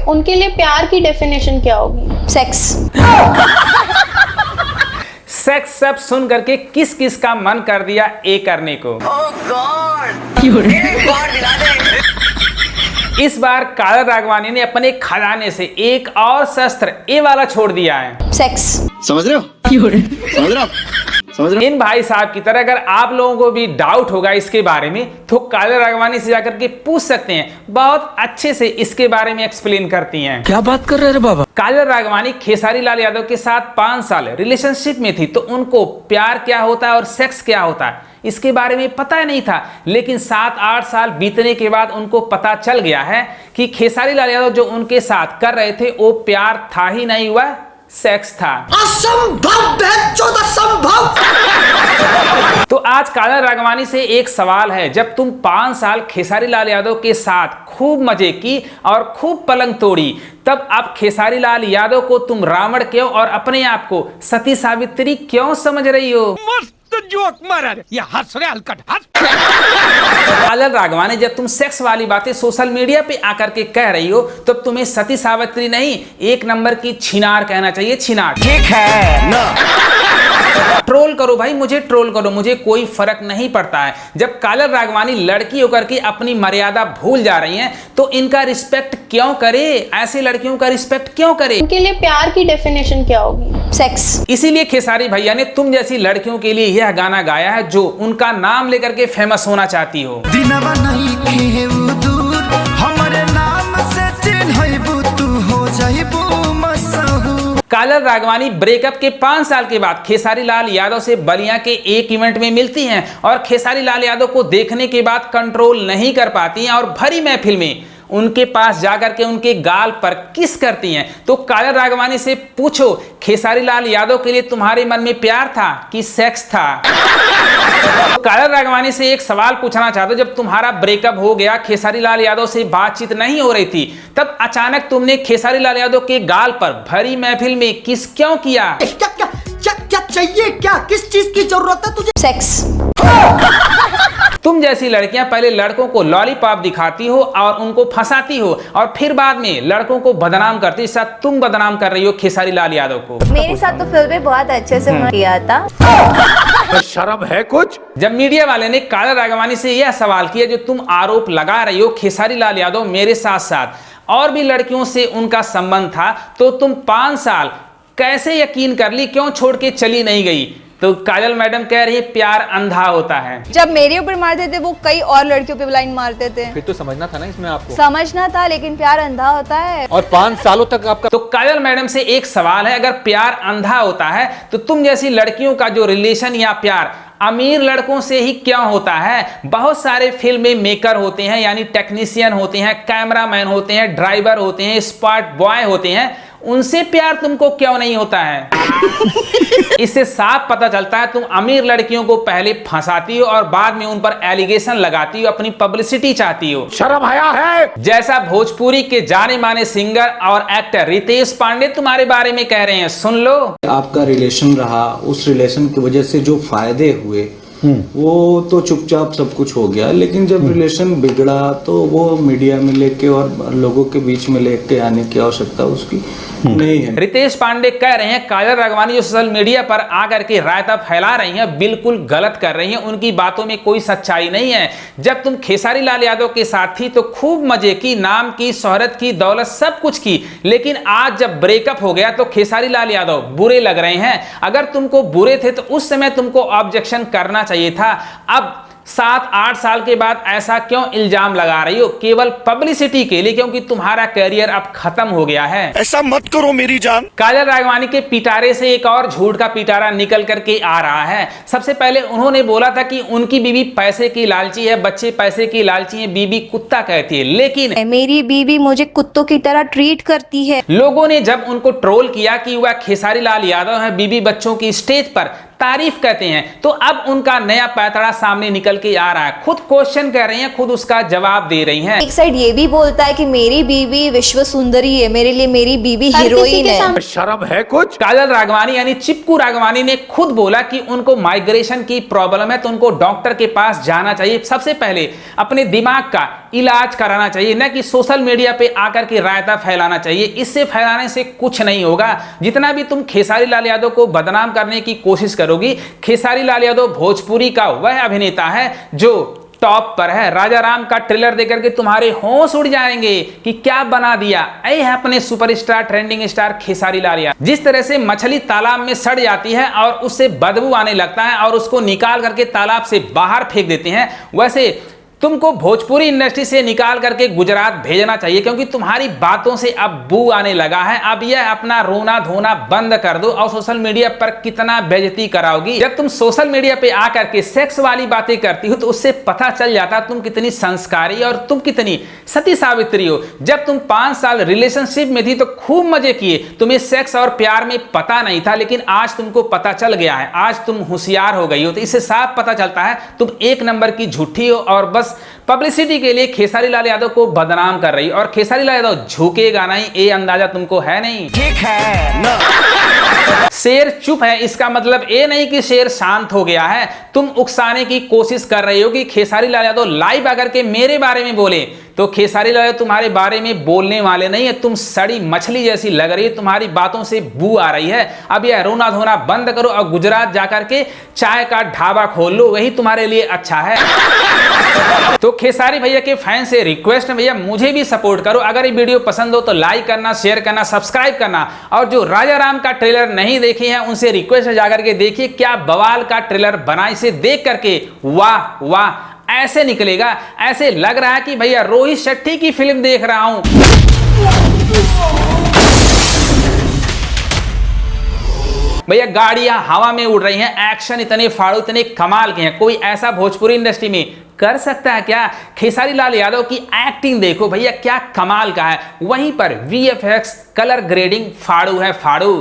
उनके लिए प्यार की डेफिनेशन क्या होगी? सेक्स। सेक्स सब सुन करके किस किस का मन कर दिया ए करने को? इस बार काजल राघवानी ने अपने खजाने से एक और शस्त्र ए वाला छोड़ दिया है। सेक्स। समझ रहे हो? समझ रहे हो? समझ रहे हो? इन भाई साहब की तरह अगर आप लोगों को भी डाउट होगा इसके बारे में तो काजल राघवानी से जाकर के पूछ सकते हैं, बहुत अच्छे से इसके बारे में एक्सप्लेन करती हैं। क्या बात कर रहे हैं बाबा? काजल राघवानी खेसारी लाल यादव के साथ 5 साल रिलेशनशिप में थी, तो उनको प्यार क्या होता है और सेक्स क्या होता है इसके बारे में पता ही नहीं था। लेकिन 7-8 साल बीतने के बाद उनको पता चल गया है कि खेसारी लाल यादव जो उनके साथ कर रहे थे वो प्यार था ही नहीं, हुआ सेक्स था। असंभव, असंभव। तो आज काजल राघवानी से एक सवाल है, जब तुम 5 साल खेसारी लाल यादव के साथ खूब मजे की और खूब पलंग तोड़ी, तब अब खेसारी लाल यादव को तुम रावण क्यों और अपने आप को सती सावित्री क्यों समझ रही हो? मस्त जोक मारा रे, ये हंस रहे हलकट हंस। काजल राघवानी जब तुम सेक्स वाली बातें सोशल मीडिया पे आकर के कह रही हो, तो तुम्हें सती सावित्री नहीं, एक नंबर की छिनार कहना चाहिए, छिनार। ठीक है ना? ट्रोल करो भाई, मुझे ट्रोल करो, मुझे कोई फर्क नहीं पड़ता है। जब काजल राघवानी लड़की होकर के अपनी मर्यादा भूल जा रही हैं, तो इनका रिस्पेक्ट क्यों करे? ऐसे लड़कियों का रिस्पेक्ट क्यों करे? उनके लिए प्यार की डेफिनेशन क्या होगी? सेक्स। इसीलिए खेसारी भैया ने तुम जैसी लड़कियों के लिए यह गाना गाया है, जो उनका नाम लेकर के फेमस होना चाहती हो। दिनवा नहीं खेऊ दूर, हमरे नाम से चिन्हबू, तू हो जाइबू मशहूर। काजल राघवानी ब्रेकअप के 5 साल के बाद खेसारी लाल यादव से बलिया के एक इवेंट में मिलती हैं और खेसारी लाल यादव को देखने के बाद कंट्रोल नहीं कर पाती हैं और भरी महफिल में उनके पास जाकर के उनके गाल पर किस करती हैं। तो काजल राघवानी से पूछो, खेसारी लाल यादव के लिए तुम्हारे मन में प्यार था कि सेक्स था? तो काजल राघवानी से एक सवाल पूछना चाहता हूं, जब तुम्हारा ब्रेकअप हो गया, खेसारी लाल यादव से बातचीत नहीं हो रही थी, तब अचानक तुमने खेसारी लाल यादव के गाल पर भरी महफिल में किस क्यों किया? क्या क्या क्या क्या चाहिए? क्या किस चीज की जरूरत है तुझे? सेक्स। तुम जैसी लड़कियां पहले लड़कों को लॉलीपॉप दिखाती हो और उनको फंसाती हो, और फिर बाद में लड़कों को बदनाम करती हो। साथ तुम बदनाम कर रही हो खेसारी लाल यादव को। मेरे साथ तो फिल्म में बहुत अच्छे से किया था। शर्म है कुछ? जब मीडिया वाले ने काजल राघवानी से यह सवाल किया, जो तुम आरोप लगा रही हो खेसारी लाल यादव मेरे साथ साथ और भी लड़कियों से उनका संबंध था, तो तुम 5 साल कैसे यकीन कर ली, क्यों छोड़ के चली नहीं गई? तो काजल मैडम कह रही है प्यार अंधा होता है। जब मेरे ऊपर मारते थे वो कई और लड़कियों पे लाइन मारते थे। फिर तो समझना था ना इसमें आपको। समझना था, लेकिन प्यार अंधा होता है। और 5 सालों तक आपका। तो काजल मैडम से एक सवाल है, अगर प्यार अंधा होता है तो तुम जैसी लड़कियों का जो रिलेशन या प्यार अमीर लड़कों से ही क्यों होता है? बहुत सारे फिल्म में मेकर होते हैं, यानी टेक्नीशियन होते हैं, कैमरामैन होते हैं, ड्राइवर होते हैं, स्पॉट बॉय होते हैं, उनसे प्यार तुमको क्यों नहीं होता है? इससे साफ पता चलता है तुम अमीर लड़कियों को पहले फंसाती हो और बाद में उन पर एलिगेशन लगाती हो, अपनी पब्लिसिटी चाहती हो। शर्म आया है? जैसा भोजपुरी के जाने माने सिंगर और एक्टर रितेश पांडे तुम्हारे बारे में कह रहे हैं, सुन लो। आपका रिलेशन रहा, उस रिलेशन की वजह से जो फायदे हुए वो तो चुपचाप सब कुछ हो गया, लेकिन जब रिलेशन बिगड़ा तो वो मीडिया में लेके और लोगों के बीच में लेके आने की आवश्यकता उसकी नहीं है। रितेश पांडे कह रहे हैं काजल राघवानी जो सोशल मीडिया पर आकर के रायता फैला रही हैं, बिल्कुल गलत कर रही हैं, उनकी बातों में कोई सच्चाई नहीं है। जब तुम खेसारी लाल यादव के साथ थी तो खूब मजे की, नाम की, शोहरत की, दौलत सब कुछ की, लेकिन आज जब ब्रेकअप हो गया तो खेसारी लाल यादव बुरे लग रहे हैं। अगर तुमको बुरे थे तो उस समय तुमको ऑब्जेक्शन करना चाहिए था। अब 7-8 साल के बाद ऐसा क्यों इल्जाम लगा रही हो? केवल पब्लिसिटी के लिए, क्योंकि तुम्हारा करियर अब खत्म हो गया है। ऐसा मत करो मेरी जान। काजल राघवानी के पिटारे से एक और झूठ का पिटारा निकल करके आ रहा है। सबसे पहले उन्होंने बोला था कि उनकी बीवी पैसे की लालची है, बच्चे पैसे की लालची है, बीवी कुत्ता कहती है, लेकिन मेरी बीवी मुझे कुत्तों की तरह ट्रीट करती है। लोगों ने जब उनको ट्रोल किया कि वह खेसारी लाल यादव है, बीवी बच्चों की स्टेज पर तारीफ कहते हैं। तो अब उनका नया पैतरा सामने निकल के आ रहा है, खुद क्वेश्चन कर रही हैं, खुद उसका जवाब दे रही हैं। एक साइड ये भी बोलता है कि मेरी बीवी विश्व सुंदरी है, मेरे लिए मेरी बीवी हर किसी हीरोइन के है। सामने शर्म है कुछ? काजल राघवानी यानी चिपकू राघवानी ने खुद बोला कि उनको माइग्रेशन की प्रॉब्लम है, तो उनको डॉक्टर के पास जाना चाहिए। सबसे पहले अपने दिमाग का इलाज कराना चाहिए, न कि सोशल मीडिया पे आकर के रायता फैलाना चाहिए। इससे फैलाने से कुछ नहीं होगा। जितना भी तुम खेसारी लाल यादव को बदनाम करने की कोशिश करोगी, खेसारी लाल यादव भोजपुरी का वह अभिनेता है जो टॉप पर है। राजा राम का ट्रेलर देकर के तुम्हारे होश उड़ जाएंगे कि क्या बना दिया ऐ है अपने superstar trending star Khesari Lal Yadav. जिस तरह से मछली तालाब में सड़ जाती है और उससे बदबू आने लगता है और उसको निकाल करके तालाब से बाहर फेंक देते हैं, वैसे तुमको भोजपुरी इंडस्ट्री से निकाल करके गुजरात भेजना चाहिए, क्योंकि तुम्हारी बातों से अब बू आने लगा है। अब यह अपना रोना धोना बंद कर दो और सोशल मीडिया पर कितना बेइज्जती कराओगी। जब तुम सोशल मीडिया पे आकर के सेक्स वाली बातें करती हो तो उससे पता चल जाता तुम कितनी संस्कारी और तुम कितनी सती सावित्री हो। जब तुम 5 साल रिलेशनशिप में थी तो खूब मजे किए, तुम्हें सेक्स और प्यार में पता नहीं था, लेकिन आज तुमको पता चल गया है, आज तुम होशियार हो गई हो। तो इससे साफ पता चलता है तुम एक नंबर की झूठी हो और बस पब्लिसिटी के लिए खेसारी लाल यादव को बदनाम कर रही। और खेसारी लाल यादव झुकेगा नहीं, ये अंदाजा तुमको है नहीं। ठीक है ना? शेर चुप है इसका मतलब ये नहीं कि शेर शांत हो गया है। तुम उकसाने की कोशिश कर रही हो कि खेसारी लाल यादव लाइव आकर के मेरे बारे में बोले, तो खेसारी लाल यादव तुम्हारे बारे में बोलने वाले नहीं है। तुम सड़ी मछली जैसी लग रही है, तुम्हारी बातों से बू आ रही है। अब यह रोना धोना बंद करो और गुजरात जाकर के चाय का ढाबा खोल लो, वही तुम्हारे लिए अच्छा है। तो खेसारी भैया के फैन से रिक्वेस्ट है, भैया मुझे भी सपोर्ट करो। अगर ये वीडियो पसंद हो तो लाइक करना, शेयर करना, सब्सक्राइब करना। और जो राजा राम का ट्रेलर नहीं देखे हैं उनसे रिक्वेस्ट है जाकर के देखिए, क्या बवाल का ट्रेलर बना। इसे देख करके वाह वाह ऐसे निकलेगा, ऐसे लग रहा है कि भैया रोहित शेट्टी की फिल्म देख रहा हूं। भैया गाड़ियां हवा में उड़ रही हैं, एक्शन इतने फाड़ू इतने कमाल के हैं, कोई ऐसा भोजपुरी इंडस्ट्री में कर सकता है क्या? खेसारी लाल यादव की एक्टिंग देखो भैया क्या कमाल का है। वहीं पर VFX कलर ग्रेडिंग फाड़ू है फाड़ू।